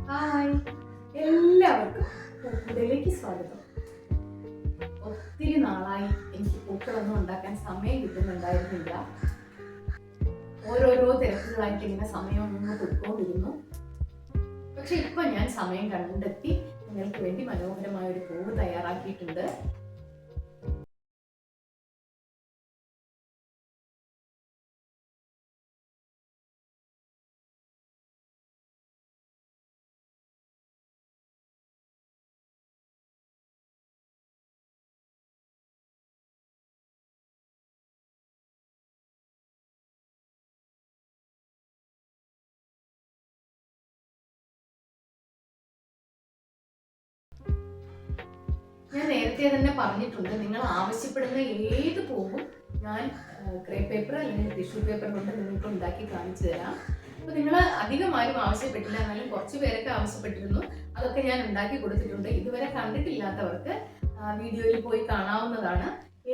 Hi, എല്ലാവർക്കും പൂക്കുടയിലേക്ക് സ്വാഗതം. ഒത്തിരി നാളായി എനിക്ക് പൂക്കളൊന്നും ഉണ്ടാക്കാൻ സമയം കിട്ടുന്നുണ്ടായിരുന്നില്ല. ഓരോരോ തിരക്കുകളായിട്ട് ഇങ്ങനെ സമയം ഒന്ന് പൊയ്ക്കൊണ്ടിരുന്നു. പക്ഷെ ഇപ്പൊ ഞാൻ സമയം കണ്ടെത്തി നിങ്ങൾക്ക് വേണ്ടി മനോഹരമായ ഒരു പൂവ് തയ്യാറാക്കിയിട്ടുണ്ട്. ഞാൻ നേരത്തെ തന്നെ പറഞ്ഞിട്ടുണ്ട്, നിങ്ങൾ ആവശ്യപ്പെടുന്ന ഏത് പൂവും ഞാൻ ക്രേപ്പ് പേപ്പർ അല്ലെങ്കിൽ ടിഷ്യൂ പേപ്പർ കൊണ്ട് നിങ്ങൾക്ക് ഉണ്ടാക്കി കാണിച്ചു തരാം. അപ്പൊ നിങ്ങൾ അധികം ആരും ആവശ്യപ്പെട്ടില്ല, എന്നാലും കുറച്ച് പേരൊക്കെ ആവശ്യപ്പെട്ടിരുന്നു. അതൊക്കെ ഞാൻ ഉണ്ടാക്കി കൊടുത്തിട്ടുണ്ട്. ഇതുവരെ കണ്ടിട്ടില്ലാത്തവർക്ക് വീഡിയോയിൽ പോയി കാണാവുന്നതാണ്.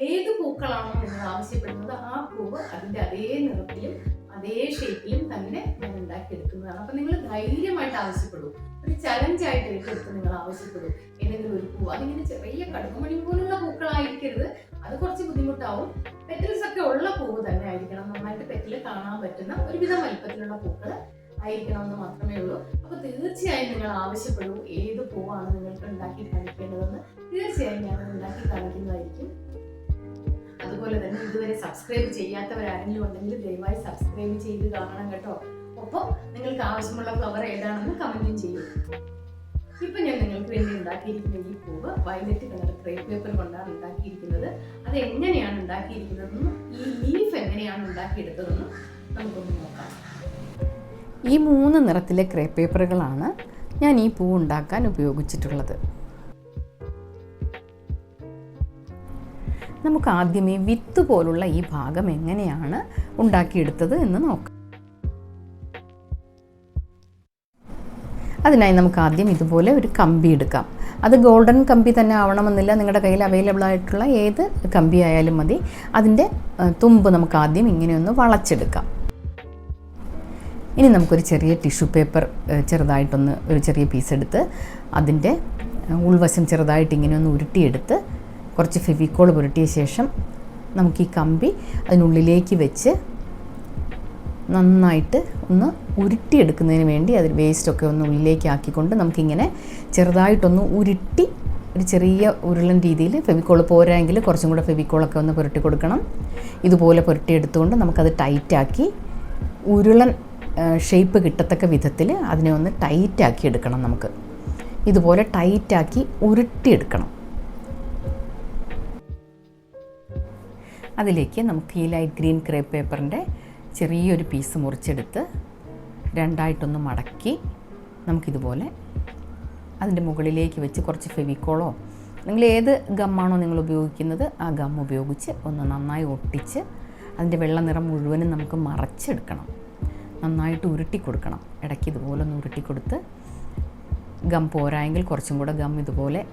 ഏത് പൂക്കളാണോ നിങ്ങൾ ആവശ്യപ്പെടുന്നത് ആ പൂവ് അതിൻ്റെ അതേ നിറത്തിലും അതേ ഷേപ്പിലും തന്നെ ഞാൻ ഉണ്ടാക്കിയെടുക്കുന്നതാണ്. അപ്പൊ നിങ്ങൾ ധൈര്യമായിട്ട് ആവശ്യപ്പെടൂ. ഒരു ചലഞ്ചായിട്ട് ഏറ്റെടുത്ത് നിങ്ങൾ ആവശ്യപ്പെടും ഏതെങ്കിലും ഒരു പൂവ്. അതിങ്ങനെ ചെറിയ കടുകുമണി പോലുള്ള പൂക്കളായിരിക്കരുത്, അത് കുറച്ച് ബുദ്ധിമുട്ടാവും. പെറ്റൽസ് ഒക്കെ ഉള്ള പൂവ് തന്നെ ആയിരിക്കണം. നന്നായിട്ട് പെറ്റൽ കാണാൻ പറ്റുന്ന ഒരുവിധം വലിപ്പത്തിലുള്ള പൂക്കൾ ആയിരിക്കണം എന്ന് മാത്രമേ ഉള്ളൂ. അപ്പൊ തീർച്ചയായും നിങ്ങൾ ആവശ്യപ്പെടൂ. ഏത് പൂവാണ് നിങ്ങൾക്ക് ഉണ്ടാക്കി കാണിക്കേണ്ടതെന്ന് തീർച്ചയായും ഞാൻ ഉണ്ടാക്കി കാണിക്കുന്നതായിരിക്കും. അതുപോലെ തന്നെ ഇതുവരെ സബ്സ്ക്രൈബ് ചെയ്യാത്തവരാരെങ്കിലും ഉണ്ടെങ്കിൽ ദയവായി സബ്സ്ക്രൈബ് ചെയ്ത് കാണണം കേട്ടോ. ഒപ്പം നിങ്ങൾക്ക് ആവശ്യമുള്ള ഫ്ലവർ ഏതാണെന്ന് കമന്റും ചെയ്യും. ഇപ്പൊ ഞാൻ നിങ്ങൾക്ക് വേണ്ടി ഉണ്ടാക്കിയിരിക്കുന്ന ഈ പൂവ് വയലറ്റ് കളർ ക്രേപ്പ് പേപ്പർ കൊണ്ടാണ് ഉണ്ടാക്കിയിരിക്കുന്നത്. അത് എങ്ങനെയാണ് ഉണ്ടാക്കിയിരിക്കുന്നതെന്നും ഈ ലീഫ് എങ്ങനെയാണ് ഉണ്ടാക്കിയെടുത്തതെന്നും നമുക്കൊന്ന് നോക്കാം. ഈ 3 നിറത്തിലെ ക്രേപ്പ് പേപ്പറുകളാണ് ഞാൻ ഈ പൂ ഉണ്ടാക്കാൻ ഉപയോഗിച്ചിട്ടുള്ളത്. നമുക്ക് ആദ്യമേ വിത്ത് പോലുള്ള ഈ ഭാഗം എങ്ങനെയാണ് ഉണ്ടാക്കിയെടുത്തത് എന്ന് നോക്കാം. അതിനായി നമുക്ക് ആദ്യം ഇതുപോലെ ഒരു കമ്പി എടുക്കാം. അത് ഗോൾഡൻ കമ്പി തന്നെ ആവണമെന്നില്ല, നിങ്ങളുടെ കയ്യിൽ അവൈലബിൾ ആയിട്ടുള്ള ഏത് കമ്പി ആയാലും മതി. അതിൻ്റെ തുമ്പ് നമുക്ക് ആദ്യം ഇങ്ങനെയൊന്ന് വളച്ചെടുക്കാം. ഇനി നമുക്കൊരു ചെറിയ ടിഷ്യൂ പേപ്പർ ചെറുതായിട്ടൊന്ന് ഒരു ചെറിയ പീസ് എടുത്ത് അതിൻ്റെ ഉൾവശം ചെറുതായിട്ട് ഇങ്ങനെ ഒന്ന് ഉരുട്ടിയെടുത്ത് കുറച്ച് ഫെവിക്കോൾ പുരട്ടിയ ശേഷം നമുക്ക് ഈ കമ്പി അതിനുള്ളിലേക്ക് വെച്ച് നന്നായിട്ട് ഒന്ന് ഉരുട്ടിയെടുക്കുന്നതിന് വേണ്ടി അതിൽ വേസ്റ്റൊക്കെ ഒന്ന് ഉള്ളിലേക്ക് ആക്കിക്കൊണ്ട് നമുക്കിങ്ങനെ ചെറുതായിട്ടൊന്ന് ഉരുട്ടി ഒരു ചെറിയ ഉരുളൻ രീതിയിൽ ഫെവിക്കോൾ പോരായെങ്കിൽ കുറച്ചും കൂടെ ഫെവിക്കോളൊക്കെ ഒന്ന് പുരട്ടി കൊടുക്കണം. ഇതുപോലെ പുരട്ടിയെടുത്തുകൊണ്ട് നമുക്കത് ടൈറ്റാക്കി ഉരുളൻ ഷേപ്പ് കിട്ടത്തക്ക വിധത്തിൽ അതിനെ ഒന്ന് ടൈറ്റാക്കി എടുക്കണം. നമുക്ക് ഇതുപോലെ ടൈറ്റാക്കി ഉരുട്ടിയെടുക്കണം. അതിലേക്ക് നമുക്ക് ഈ ലൈറ്റ് ഗ്രീൻ ക്രേപ്പ് പേപ്പറിൻ്റെ ചെറിയൊരു പീസ് മുറിച്ചെടുത്ത് രണ്ടായിട്ടൊന്ന് മടക്കി നമുക്കിതുപോലെ അതിൻ്റെ മുകളിലേക്ക് വെച്ച് കുറച്ച് ഫെവിക്കോളോ നിങ്ങൾ ഏത് ഗമ്മാണോ നിങ്ങൾ ഉപയോഗിക്കുന്നത് ആ ഗം ഉപയോഗിച്ച് ഒന്ന് നന്നായി ഒട്ടിച്ച് അതിൻ്റെ വെള്ള നിറം മുഴുവനും നമുക്ക് മറച്ചെടുക്കണം. നന്നായിട്ട് ഉരുട്ടി കൊടുക്കണം. ഇടയ്ക്ക് ഇതുപോലെ ഒന്ന് ഉരുട്ടി കൊടുത്ത് ഗം പോരായെങ്കിൽ കുറച്ചും കൂടെ ഗം ഇതുപോലെ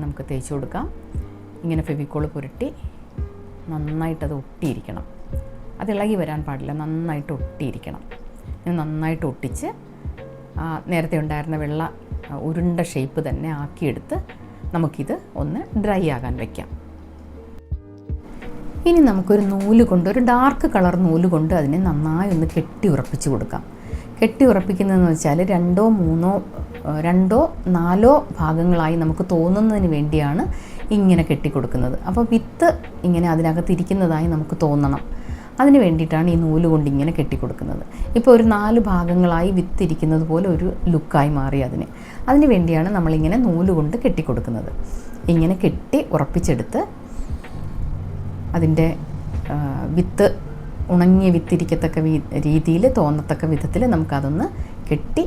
നമുക്ക് തേച്ച് കൊടുക്കാം. ഇങ്ങനെ ഫെവിക്കോൾ പുരട്ടി നന്നായിട്ടത് ഒട്ടിയിരിക്കണം. അത് ഇളകി വരാൻ പാടില്ല, നന്നായിട്ട് ഒട്ടിയിരിക്കണം. നന്നായിട്ട് ഒട്ടിച്ച് നേരത്തെ ഉണ്ടായിരുന്ന വെള്ള ഉരുണ്ട ഷേപ്പ് തന്നെ ആക്കിയെടുത്ത് നമുക്കിത് ഒന്ന് ഡ്രൈ ആകാൻ വയ്ക്കാം. ഇനി നമുക്കൊരു നൂല് കൊണ്ട്, ഒരു ഡാർക്ക് കളർ നൂല് കൊണ്ട് അതിനെ നന്നായി ഒന്ന് കെട്ടി ഉറപ്പിച്ച് കൊടുക്കാം. കെട്ടി ഉറപ്പിക്കുന്നതെന്ന് വെച്ചാൽ 2 4 ഭാഗങ്ങളായി നമുക്ക് തോന്നുന്നതിന് വേണ്ടിയാണ് ഇങ്ങനെ കെട്ടിക്കൊടുക്കുന്നത്. അപ്പോൾ വിത്ത് ഇങ്ങനെ അതിനകത്തിരിക്കുന്നതായി നമുക്ക് തോന്നണം. അതിന് വേണ്ടിയിട്ടാണ് ഈ നൂല് കൊണ്ട് ഇങ്ങനെ കെട്ടിക്കൊടുക്കുന്നത്. ഇപ്പോൾ ഒരു 4 ഭാഗങ്ങളായി വിത്തിരിക്കുന്നത് പോലെ ഒരു ലുക്കായി മാറി അതിന് വേണ്ടിയാണ് നമ്മളിങ്ങനെ നൂല് കൊണ്ട് കെട്ടിക്കൊടുക്കുന്നത്. ഇങ്ങനെ കെട്ടി ഉറപ്പിച്ചെടുത്ത് അതിൻ്റെ വിത്ത് ഉണങ്ങിയ വിത്തിരിക്കത്തക്ക രീതിയിൽ തോന്നത്തക്ക വിധത്തിൽ നമുക്കതൊന്ന് കെട്ടി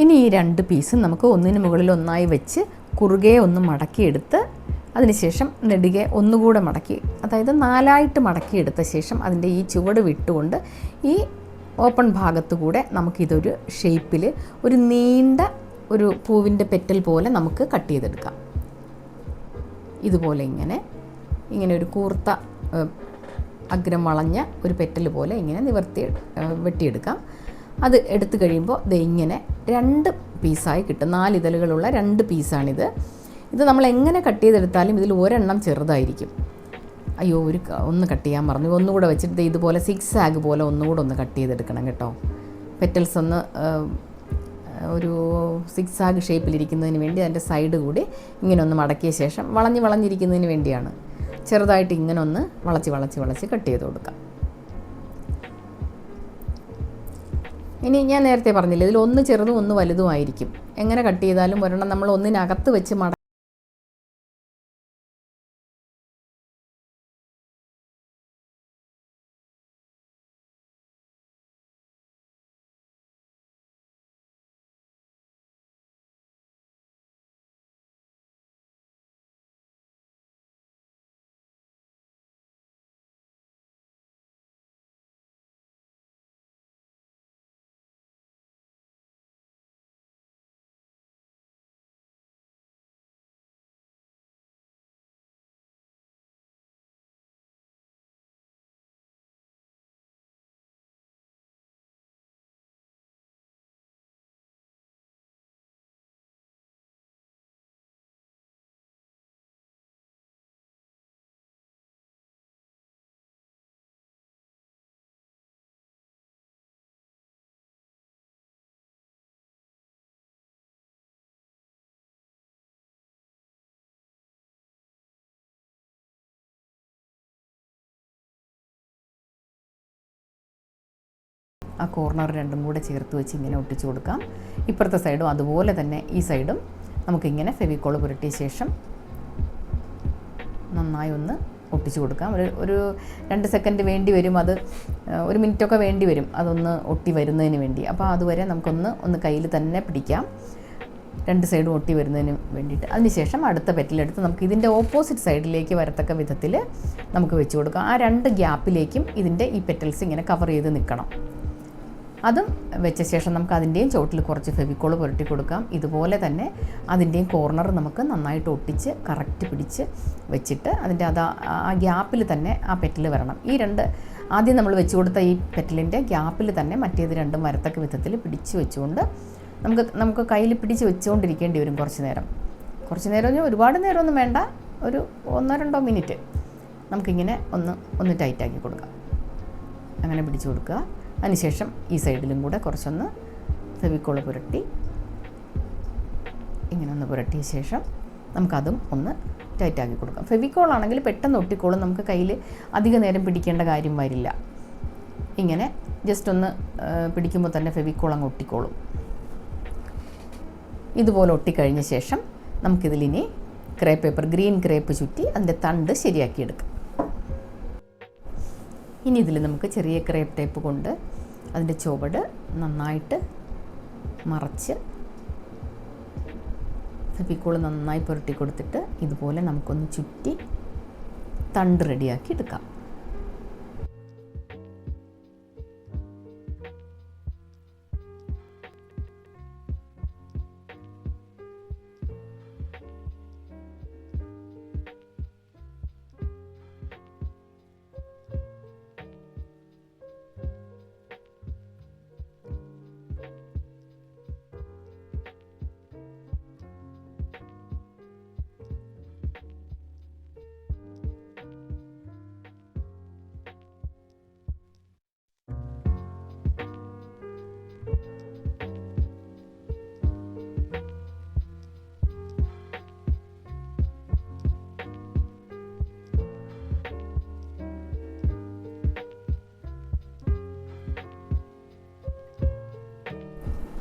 ഇനി ഈ 2 പീസും നമുക്ക് ഒന്നിന് മുകളിൽ ഒന്നായി വെച്ച് കുറുകെ ഒന്ന് മടക്കിയെടുത്ത് അതിനുശേഷം നെടുകെ ഒന്നുകൂടെ മടക്കി, അതായത് 4ആയിട്ട് മടക്കിയെടുത്ത ശേഷം അതിൻ്റെ ഈ ചുവട് വിട്ടുകൊണ്ട് ഈ ഓപ്പൺ ഭാഗത്തു കൂടെ നമുക്കിതൊരു ഷേപ്പിൽ ഒരു നീണ്ട ഒരു പൂവിൻ്റെ പെറ്റൽ പോലെ നമുക്ക് കട്ട് ചെയ്തെടുക്കാം. ഇതുപോലെ ഇങ്ങനെ ഒരു കൂർത്ത അഗ്രം വളഞ്ഞ ഒരു പെറ്റൽ പോലെ ഇങ്ങനെ വെട്ടിയെടുക്കാം. അത് എടുത്തു കഴിയുമ്പോൾ ഇങ്ങനെ 2 പീസായി കിട്ടും. 4 ഇതളുകളുള്ള 2 പീസാണിത്. ഇത് നമ്മൾ എങ്ങനെ കട്ട് ചെയ്തെടുത്താലും ഇതിൽ ഒരെണ്ണം ചെറുതായിരിക്കും. അയ്യോ, ഒന്ന് കട്ട് ചെയ്യാൻ പറഞ്ഞു. ഒന്നുകൂടെ വെച്ചിട്ട് ഇതുപോലെ സിക്സാഗ് പോലെ ഒന്നുകൂടെ ഒന്ന് കട്ട് ചെയ്തെടുക്കണം കേട്ടോ. പെറ്റൽസ് ഒന്ന് ഒരു സിക്സാഗ് ഷേപ്പിലിരിക്കുന്നതിന് വേണ്ടി അതിൻ്റെ സൈഡ് കൂടി ഇങ്ങനെ ഒന്ന് മടക്കിയ ശേഷം വളഞ്ഞിരിക്കുന്നതിന് വേണ്ടിയാണ്. ചെറുതായിട്ട് ഇങ്ങനെ ഒന്ന് വളച്ച് കട്ട് ചെയ്ത് കൊടുക്കാം. ഇനി ഞാൻ നേരത്തെ പറഞ്ഞില്ല, ഇതിൽ ഒന്ന് ചെറുതും ഒന്ന് വലുതുമായിരിക്കും. എങ്ങനെ കട്ട് ചെയ്താലും ഒരെണ്ണം നമ്മൾ ഒന്നിനകത്ത് വെച്ച് ആ കോർണർ 2ഉം കൂടെ ചേർത്ത് വെച്ച് ഇങ്ങനെ ഒട്ടിച്ചു കൊടുക്കാം. ഇപ്പുറത്തെ സൈഡും അതുപോലെ തന്നെ ഈ സൈഡും നമുക്കിങ്ങനെ ഫെവിക്കോൾ പുരട്ടിയ ശേഷം നന്നായി ഒന്ന് ഒട്ടിച്ചു കൊടുക്കാം. ഒരു 2 സെക്കൻഡ് വേണ്ടി വരും, അത് 1 മിനിറ്റൊക്കെ വേണ്ടി വരും അതൊന്ന് ഒട്ടി വരുന്നതിന് വേണ്ടി. അപ്പോൾ അതുവരെ നമുക്കൊന്ന് കയ്യിൽ തന്നെ പിടിക്കാം, 2 സൈഡും ഒട്ടി വരുന്നതിന് വേണ്ടിയിട്ട്. അതിനുശേഷം അടുത്ത പെറ്റലെടുത്ത് നമുക്ക് ഇതിൻ്റെ ഓപ്പോസിറ്റ് സൈഡിലേക്ക് വരത്തക്ക വിധത്തിൽ നമുക്ക് വെച്ച് കൊടുക്കാം. ആ 2 ഗ്യാപ്പിലേക്കും ഇതിൻ്റെ ഈ പെറ്റൽസ് ഇങ്ങനെ കവർ ചെയ്ത് നിൽക്കണം. അതും വെച്ച ശേഷം നമുക്ക് അതിൻ്റെയും ചോട്ടിൽ കുറച്ച് ഫെവിക്കോൾ പുരട്ടി കൊടുക്കാം. ഇതുപോലെ തന്നെ അതിൻ്റെയും കോർണർ നമുക്ക് നന്നായിട്ട് ഒട്ടിച്ച് കറക്റ്റ് പിടിച്ച് വെച്ചിട്ട് അതിൻ്റെ ആ ഗ്യാപ്പിൽ തന്നെ ആ പെറ്റൽ വരണം. ഈ 2 ആദ്യം നമ്മൾ വെച്ച് കൊടുത്ത ഈ പെറ്റലിൻ്റെ ഗ്യാപ്പിൽ തന്നെ മറ്റേത് 2ഉം വരത്തക്ക വിധത്തിൽ പിടിച്ച് വെച്ചുകൊണ്ട് നമുക്ക് കയ്യിൽ പിടിച്ച് വെച്ചുകൊണ്ടിരിക്കേണ്ടി വരും കുറച്ച് നേരം. ഒരുപാട് നേരമൊന്നും വേണ്ട, ഒരു 1-2 മിനിറ്റ് നമുക്കിങ്ങനെ ഒന്ന് ടൈറ്റാക്കി കൊടുക്കാം. അങ്ങനെ പിടിച്ചു കൊടുക്കുക. അതിനുശേഷം ഈ സൈഡിലും കൂടെ കുറച്ചൊന്ന് ഫെവിക്കോൾ പുരട്ടി ഇങ്ങനെ ഒന്ന് പുരട്ടിയ ശേഷം നമുക്കതും ഒന്ന് ടൈറ്റാക്കി കൊടുക്കാം. ഫെവിക്കോൾ ആണെങ്കിൽ പെട്ടെന്ന് ഒട്ടിക്കോളും, നമുക്ക് കയ്യിൽ അധിക നേരം പിടിക്കേണ്ട കാര്യം വരില്ല. ഇങ്ങനെ ജസ്റ്റ് ഒന്ന് പിടിക്കുമ്പോൾ തന്നെ ഫെവിക്കോൾ അങ്ങ് ഒട്ടിക്കോളും. ഇതുപോലെ ഒട്ടിക്കഴിഞ്ഞ ശേഷം നമുക്കിതിലിനി ക്രേപ്പ് പേപ്പർ, ഗ്രീൻ ക്രേപ്പ് ചുറ്റി അതിൻ്റെ തണ്ട് ശരിയാക്കിയെടുക്കാം. ഇനി ഇതിൽ നമുക്ക് ചെറിയ ക്രേപ്പ് ടേപ്പ് കൊണ്ട് അതിൻ്റെ ചുവട് നന്നായിട്ട് മറച്ച് ഫെവിക്കോൾ നന്നായി പുരട്ടി കൊടുത്തിട്ട് ഇതുപോലെ നമുക്കൊന്ന് ചുറ്റി തണ്ട് റെഡിയാക്കി എടുക്കാം.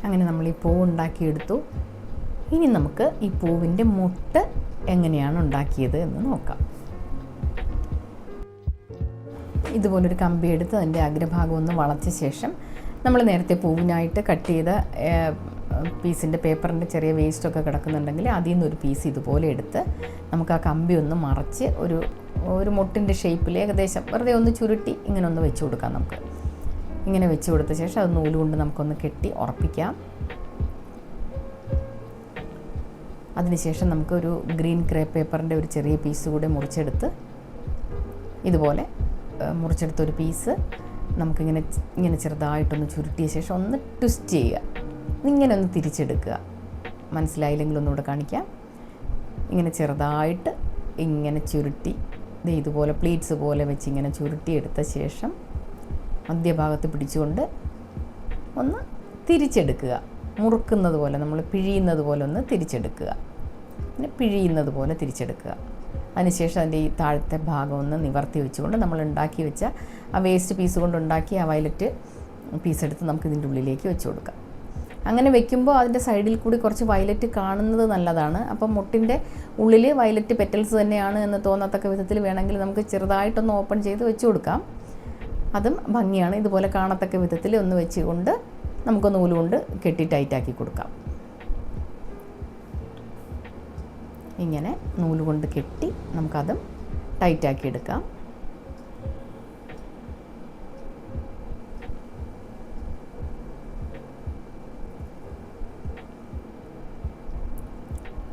അങ്ങനെ നമ്മൾ ഈ പൂവ് ഉണ്ടാക്കിയെടുത്തു. ഇനി നമുക്ക് ഈ പൂവിൻ്റെ മുട്ട് എങ്ങനെയാണ് ഉണ്ടാക്കിയത് എന്ന് നോക്കാം. ഇതുപോലൊരു കമ്പി എടുത്ത് അതിൻ്റെ അഗ്രഭാഗം ഒന്ന് വളച്ച ശേഷം നമ്മൾ നേരത്തെ പൂവിനായിട്ട് കട്ട് ചെയ്ത പീസിൻ്റെ പേപ്പറിൻ്റെ ചെറിയ വേസ്റ്റൊക്കെ കിടക്കുന്നുണ്ടെങ്കിൽ അതിൽ നിന്നൊരു പീസ് ഇതുപോലെ എടുത്ത് നമുക്ക് ആ കമ്പി ഒന്ന് മറച്ച് ഒരു മുട്ടിൻ്റെ ഷേപ്പിൽ ഏകദേശം വെറുതെ ഒന്ന് ചുരുട്ടി ഇങ്ങനെ ഒന്ന് വെച്ച് കൊടുക്കാം. നമുക്ക് ഇങ്ങനെ വെച്ച് കൊടുത്ത ശേഷം അത് നൂല് കൊണ്ട് നമുക്കൊന്ന് കെട്ടി ഉറപ്പിക്കാം. അതിനുശേഷം നമുക്കൊരു ഗ്രീൻ ക്രേപ്പ് പേപ്പറിൻ്റെ ഒരു ചെറിയ പീസ് കൂടെ മുറിച്ചെടുത്ത് ഇതുപോലെ മുറിച്ചെടുത്തൊരു പീസ് നമുക്കിങ്ങനെ ചെറുതായിട്ടൊന്ന് ചുരുട്ടിയ ശേഷം ഒന്ന് ട്വിസ്റ്റ് ചെയ്യുക. ഇങ്ങനെ ഒന്ന് തിരിച്ചെടുക്കുക. മനസ്സിലായില്ലെങ്കിൽ ഒന്നുകൂടെ കാണിക്കാം. ഇങ്ങനെ ചെറുതായിട്ട് ഇങ്ങനെ ചുരുട്ടി ഇതുപോലെ പ്ലീറ്റ്സ് പോലെ വെച്ച് ഇങ്ങനെ ചുരുട്ടിയെടുത്ത ശേഷം മധ്യഭാഗത്ത് പിടിച്ചുകൊണ്ട് ഒന്ന് തിരിച്ചെടുക്കുക. മുറുക്കുന്നത് പോലെ, നമ്മൾ പിഴിയുന്നത് പോലെ ഒന്ന് തിരിച്ചെടുക്കുക. പിന്നെ പിഴിയുന്നത് പോലെ തിരിച്ചെടുക്കുക. അതിനുശേഷം അതിൻ്റെ ഈ താഴത്തെ ഭാഗം ഒന്ന് നിവർത്തി വെച്ചുകൊണ്ട് നമ്മൾ ഉണ്ടാക്കി വെച്ച ആ വേസ്റ്റ് പീസ് കൊണ്ടുണ്ടാക്കി ആ വയലറ്റ് പീസ് എടുത്ത് നമുക്ക് ഇതിൻ്റെ ഉള്ളിലേക്ക് വെച്ച് കൊടുക്കാം. അങ്ങനെ വെക്കുമ്പോൾ അതിൻ്റെ സൈഡിൽ കൂടി കുറച്ച് വയലറ്റ് കാണുന്നത് നല്ലതാണ്. അപ്പം മുട്ടിൻ്റെ ഉള്ളിൽ വയലറ്റ് പെറ്റൽസ് തന്നെയാണ് എന്ന് തോന്നത്തക്ക വിധത്തിൽ വേണമെങ്കിൽ നമുക്ക് ചെറുതായിട്ടൊന്ന് ഓപ്പൺ ചെയ്ത് വെച്ച് കൊടുക്കാം. അതും ഭംഗിയാണ്. ഇതുപോലെ കാണത്തക്ക വിധത്തിൽ ഒന്ന് വെച്ചുകൊണ്ട് നമുക്ക് നൂല് കൊണ്ട് കെട്ടി ടൈറ്റാക്കി കൊടുക്കാം. ഇങ്ങനെ നൂല് കൊണ്ട് കെട്ടി നമുക്കതും ടൈറ്റാക്കി എടുക്കാം.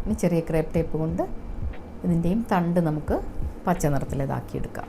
ഇനി ചെറിയ ക്രേപ്പ് ടേപ്പ് കൊണ്ട് ഇതിൻ്റെയും തണ്ട് നമുക്ക് പച്ച നിറത്തിലേതാക്കിയെടുക്കാം.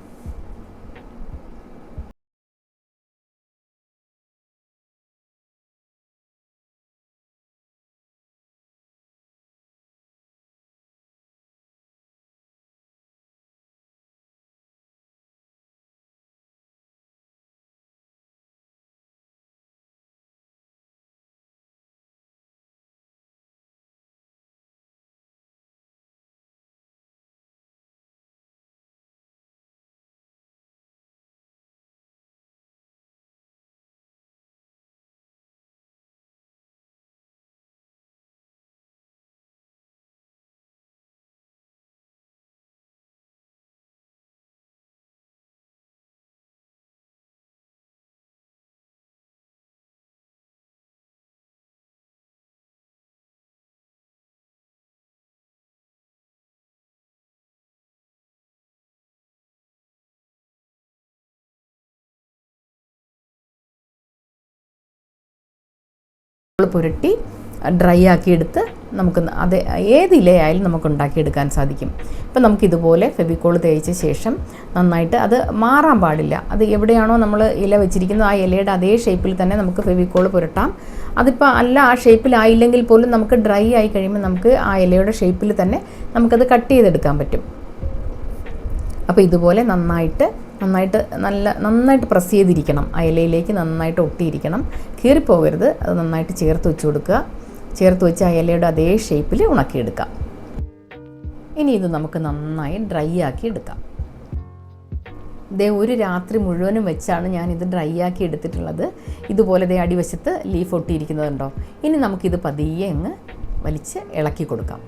പുരട്ടി ഡ്രൈ ആക്കിയെടുത്ത് നമുക്ക് അത് ഏത് ഇലയായാലും നമുക്ക് ഉണ്ടാക്കിയെടുക്കാൻ സാധിക്കും. ഇപ്പം നമുക്കിതുപോലെ ഫെവിക്കോൾ തേച്ച ശേഷം നന്നായിട്ട് അത് മാറാൻ പാടില്ല. അത് എവിടെയാണോ നമ്മൾ ഇല വെച്ചിരിക്കുന്നത് ആ ഇലയുടെ അതേ ഷേപ്പിൽ തന്നെ നമുക്ക് ഫെവിക്കോൾ പുരട്ടാം. അതിപ്പോൾ അല്ല ആ ഷേപ്പിലായില്ലെങ്കിൽ പോലും നമുക്ക് ഡ്രൈ ആയി കഴിയുമ്പോൾ നമുക്ക് ആ ഇലയുടെ ഷേപ്പിൽ തന്നെ നമുക്കത് കട്ട് ചെയ്തെടുക്കാൻ പറ്റും. അപ്പോൾ ഇതുപോലെ നന്നായിട്ട് പ്രസ് ചെയ്തിരിക്കണം. ആ ഇലയിലേക്ക് നന്നായിട്ട് ഒട്ടിയിരിക്കണം. കീറിപ്പോകരുത്. അത് നന്നായിട്ട് ചേർത്ത് വെച്ച് കൊടുക്കുക. ചേർത്ത് വെച്ച് ആ ഇലയുടെ അതേ ഷേപ്പിൽ ഉണക്കിയെടുക്കാം. ഇനി ഇത് നമുക്ക് നന്നായി ഡ്രൈ ആക്കി എടുക്കാം. ഒരു രാത്രി മുഴുവനും വെച്ചാണ് ഞാനിത് ഡ്രൈ ആക്കി എടുത്തിട്ടുള്ളത്. ഇതുപോലെ അടിവശത്ത് ലീഫ് ഒട്ടിയിരിക്കുന്നതുണ്ടോ. ഇനി നമുക്കിത് പതിയെ അങ്ങ് വലിച്ച് ഇളക്കി കൊടുക്കാം.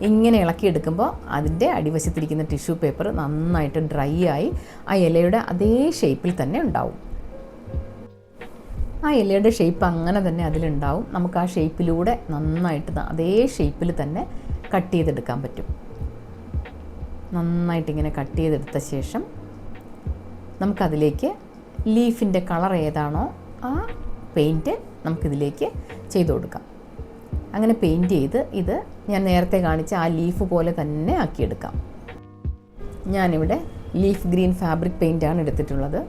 ഇങ്ങനെ ഇളക്കിയെടുക്കുമ്പോൾ അതിൻ്റെ അടിവശത്തിരിക്കുന്ന ടിഷ്യൂ പേപ്പർ നന്നായിട്ട് ഡ്രൈ ആയി ആ ഇലയുടെ അതേ ഷേപ്പിൽ തന്നെ ഉണ്ടാവും. ആ ഇലയുടെ ഷേപ്പ് അങ്ങനെ തന്നെ അതിലുണ്ടാവും. നമുക്ക് ആ ഷേപ്പിലൂടെ നന്നായിട്ട് അതേ ഷേപ്പിൽ തന്നെ കട്ട് ചെയ്തെടുക്കാൻ പറ്റും. നന്നായിട്ടിങ്ങനെ കട്ട് ചെയ്തെടുത്ത ശേഷം നമുക്കതിലേക്ക് ലീഫിൻ്റെ കളർ ഏതാണോ ആ പെയിൻറ്റ് നമുക്കിതിലേക്ക് ചെയ്ത് കൊടുക്കാം. അങ്ങനെ പെയിൻറ്റ് ചെയ്ത് ഇത് ഞാൻ നേരത്തെ കാണിച്ച ആ ലീഫ് പോലെ തന്നെ ആക്കിയെടുക്കാം. ഞാനിവിടെ ലീഫ് ഗ്രീൻ ഫാബ്രിക് പെയിൻറ്റാണ് എടുത്തിട്ടുള്ളത്.